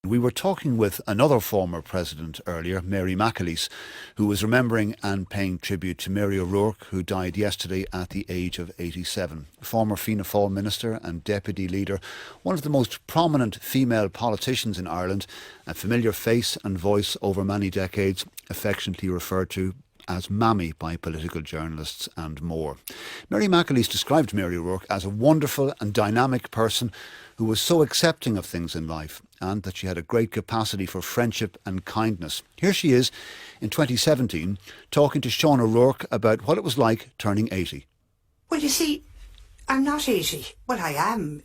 We were talking with another former president earlier, Mary McAleese, who was remembering and paying tribute to Mary O'Rourke, who died yesterday at the age of 87. Former Fianna Fáil minister and deputy leader, one of the most prominent female politicians in Ireland, a familiar face and voice over many decades, affectionately referred to as Mammy by political journalists and more. Mary McAleese described Mary O'Rourke as a wonderful and dynamic person who was so accepting of things in life and that she had a great capacity for friendship and kindness. Here she is in 2017 talking to Sean O'Rourke about what it was like turning 80. Well, you see, I'm not 80. Well, I am,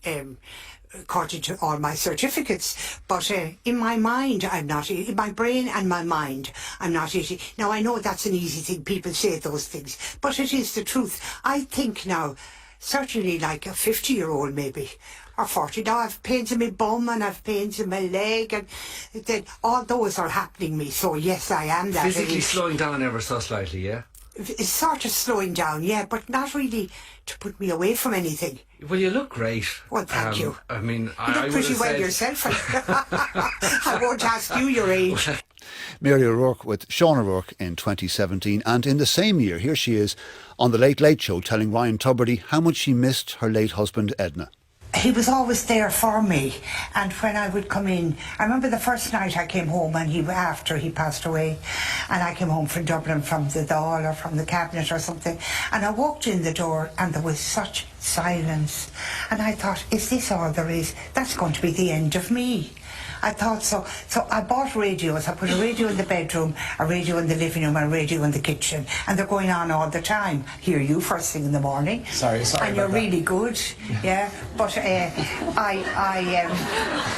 according to all my certificates. But in my mind, I'm not 80. In my brain and my mind, I'm not 80. Now, I know that's an easy thing. People say those things. But it is the truth. I think now, certainly like a 50-year-old maybe, or 40. Now, I've pains in my bum and I've pains in my leg, and then all those are happening me. So, yes, I am that Physically age. slowing down ever so slightly, yeah? It's sort of slowing down, yeah, but not really to put me away from anything. Well, you look great. Well, thank you. I mean, You I look would pretty have well said... yourself. I won't ask you your age. Mary O'Rourke with Sean O'Rourke in 2017, and in the same year, here she is on the Late Late Show telling Ryan Tubridy how much she missed her late husband Edna. He was always there for me, and when I would come in, I remember the first night I came home and after he passed away, and I came home from Dublin from the Dáil or from the Cabinet or something, and I walked in the door and there was such silence, and I thought, is this all there is? That's going to be the end of me. I thought so. So I bought radios. I put a radio in the bedroom, a radio in the living room, and a radio in the kitchen. And they're going on all the time. Hear you first thing in the morning. Sorry and you're about really good. Yeah. But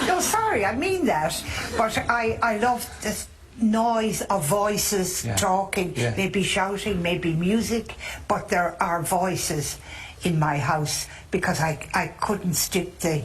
no, sorry, I mean that. But I love the noise of voices talking, maybe shouting, maybe music. But there are voices in my house because I couldn't stick the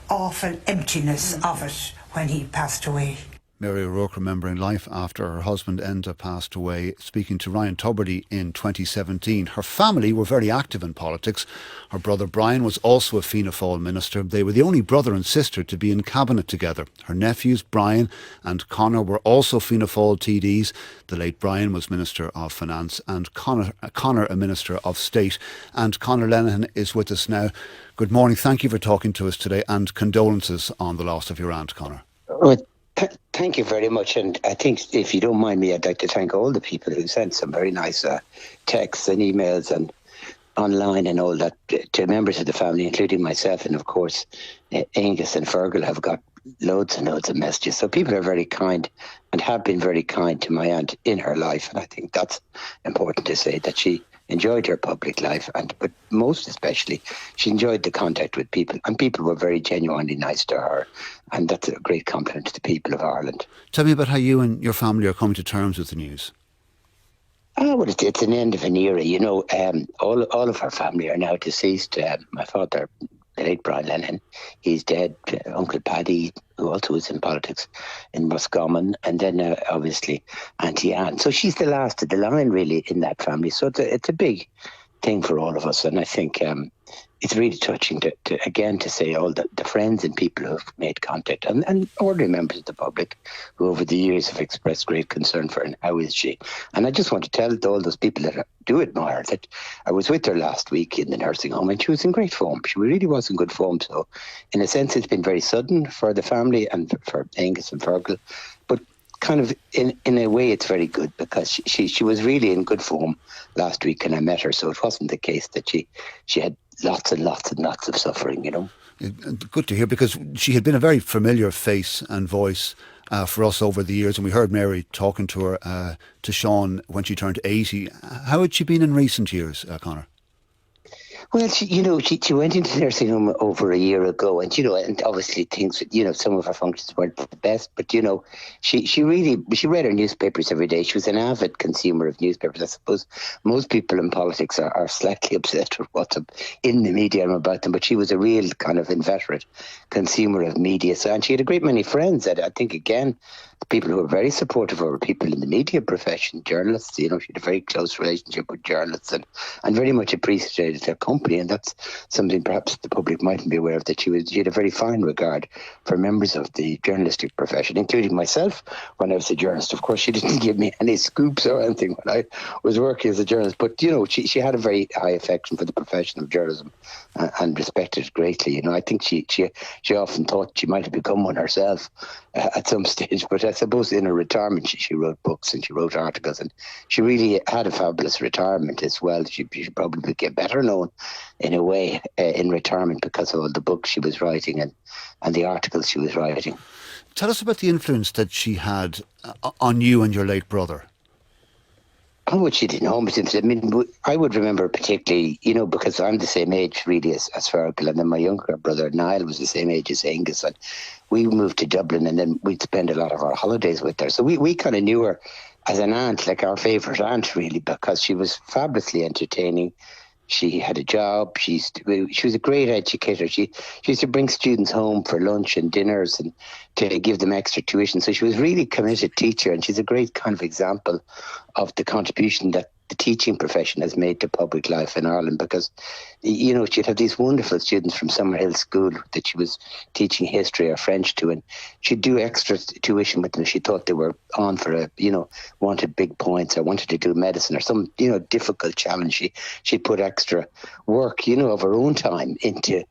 awful emptiness of it when he passed away. Mary O'Rourke remembering life after her husband Enda passed away, speaking to Ryan Tubridy in 2017. Her family were very active in politics. Her brother Brian was also a Fianna Fáil minister. They were the only brother and sister to be in cabinet together. Her nephews Brian and Conor were also Fianna Fáil TDs. The late Brian was Minister of Finance and Conor a Minister of State. And Conor Lenihan is with us now. Good morning. Thank you for talking to us today, and condolences on the loss of your aunt, Conor. Thank you very much. And I think, if you don't mind me, I'd like to thank all the people who sent some very nice texts and emails and online and all that to members of the family, including myself. And of course, Angus and Fergal have got loads and loads of messages. So people are very kind and have been very kind to my aunt in her life. And I think that's important to say, that she enjoyed her public life, but most especially, she enjoyed the contact with people, and people were very genuinely nice to her, and that's a great compliment to the people of Ireland. Tell me about how you and your family are coming to terms with the news. Oh, well, it's an end of an era, you know. All of our family are now deceased. My father, the late Brian Lenihan, he's dead. Uncle Paddy, who also was in politics in Roscommon, and then obviously Auntie Anne. So she's the last of the line, really, in that family. So it's a big thing for all of us, and I think it's really touching to say all the friends and people who have made contact, and ordinary members of the public who over the years have expressed great concern for her, and how is she. And I just want to tell all those people that I do admire that I was with her last week in the nursing home, and she was in great form. She really was in good form. So in a sense, it's been very sudden for the family and for Angus and Fergal, but kind of in a way it's very good, because she was really in good form last week and I met her, so it wasn't the case that she had lots and lots and lots of suffering, you know. Good to hear, because she had been a very familiar face and voice for us over the years, and we heard Mary talking to her, to Sean, when she turned 80. How had she been in recent years, Conor? Well, she went into the nursing home over a year ago, and and obviously things, some of her functions weren't the best, but she read her newspapers every day. She was an avid consumer of newspapers. I suppose most people in politics are slightly obsessed with what's in the media and about them, but she was a real kind of inveterate consumer of media. So, and she had a great many friends that I think, again, The people who were very supportive were people in the media profession, journalists. She had a very close relationship with journalists and very much appreciated their company. And that's something perhaps the public mightn't be aware of, that she had a very fine regard for members of the journalistic profession, including myself when I was a journalist. Of course, she didn't give me any scoops or anything when I was working as a journalist. But, she had a very high affection for the profession of journalism and respected it greatly. I think she often thought she might have become one herself at some stage. But I suppose in her retirement, she wrote books and she wrote articles. And she really had a fabulous retirement as well. She probably get better known in a way in retirement because of all the books she was writing and the articles she was writing. Tell us about the influence that she had on you and your late brother. How much she did enormous influence. I mean, I would remember particularly, because I'm the same age really as Fergal, and then my younger brother Niall was the same age as Angus, and we moved to Dublin, and then we'd spend a lot of our holidays with her. So we kind of knew her as an aunt, like our favourite aunt really, because she was fabulously entertaining. She had a job. She was a great educator. She used to bring students home for lunch and dinners and to give them extra tuition. So she was really a committed teacher, and she's a great kind of example of the contribution that the teaching profession has made to public life in Ireland, because, she'd have these wonderful students from Summerhill School that she was teaching history or French to, and she'd do extra tuition with them. She thought they were on for wanted big points or wanted to do medicine or some, difficult challenge. She'd put extra work, of her own time into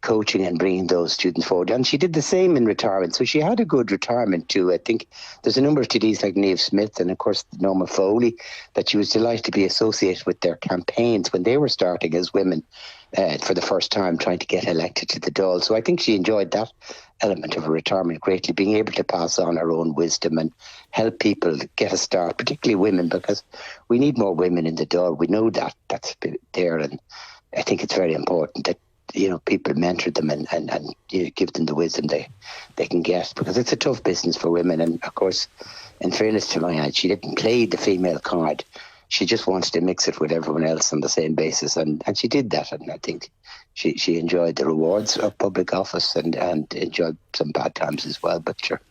coaching and bringing those students forward. And she did the same in retirement. So she had a good retirement too. I think there's a number of TDs like Niamh Smith and, of course, Norma Foley that she was delighted to be associated with their campaigns when they were starting as women for the first time trying to get elected to the Dáil. So I think she enjoyed that element of her retirement greatly, being able to pass on her own wisdom and help people get a start, particularly women, because we need more women in the Dáil. We know that's there, and I think it's very important that people mentor them and give them the wisdom they can get, because it's a tough business for women. And of course, in fairness to my aunt, she didn't play the female card. She just wanted to mix it with everyone else on the same basis, and she did that. And I think she enjoyed the rewards of public office and enjoyed some bad times as well. But sure,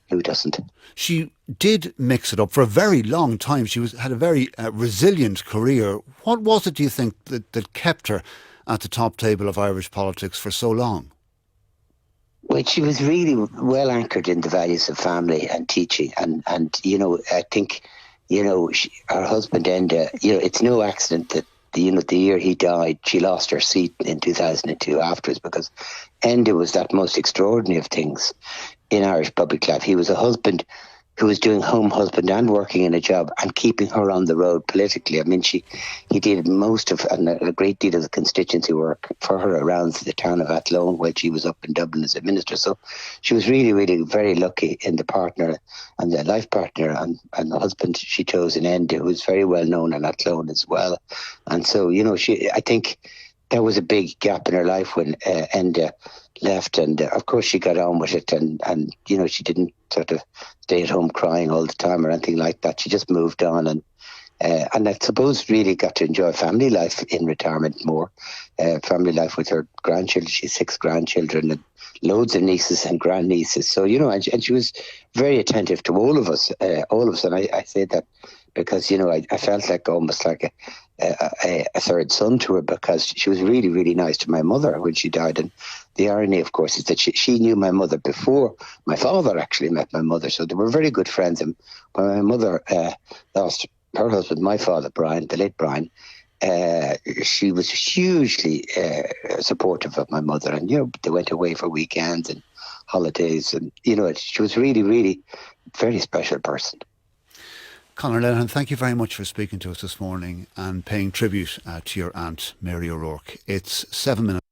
who doesn't? She did mix it up for a very long time. She had a very resilient career. What was it, do you think, that kept her at the top table of Irish politics for so long? Well, she was really well anchored in the values of family and teaching, and I think her husband Enda, it's no accident that the year he died, she lost her seat in 2002 afterwards, because Enda was that most extraordinary of things in Irish public life. He was a husband who was doing home husband and working in a job and keeping her on the road politically. I mean, he did most of and a great deal of the constituency work for her around the town of Athlone while she was up in Dublin as a minister. So she was really, really very lucky in the partner and the life partner and the husband she chose in Enda, who was very well known in Athlone as well. And so, I think there was a big gap in her life when Enda left, and of course she got on with it, and she didn't sort of stay at home crying all the time or anything like that. She just moved on, and I suppose really got to enjoy family life in retirement more. Family life with her grandchildren. She has 6 grandchildren and loads of nieces and grandnieces. So and she was very attentive to all of us, and I say that because I felt like almost like a third son to her, because she was really, really nice to my mother when she died. And the irony, of course, is that she knew my mother before my father actually met my mother, so they were very good friends. And when my mother lost her husband, my father Brian, the late Brian, she was hugely supportive of my mother, and they went away for weekends and holidays, and she was really, really a very special person. Conor Lenihan, thank you very much for speaking to us this morning and paying tribute to your aunt Mary O'Rourke. It's 7 minutes.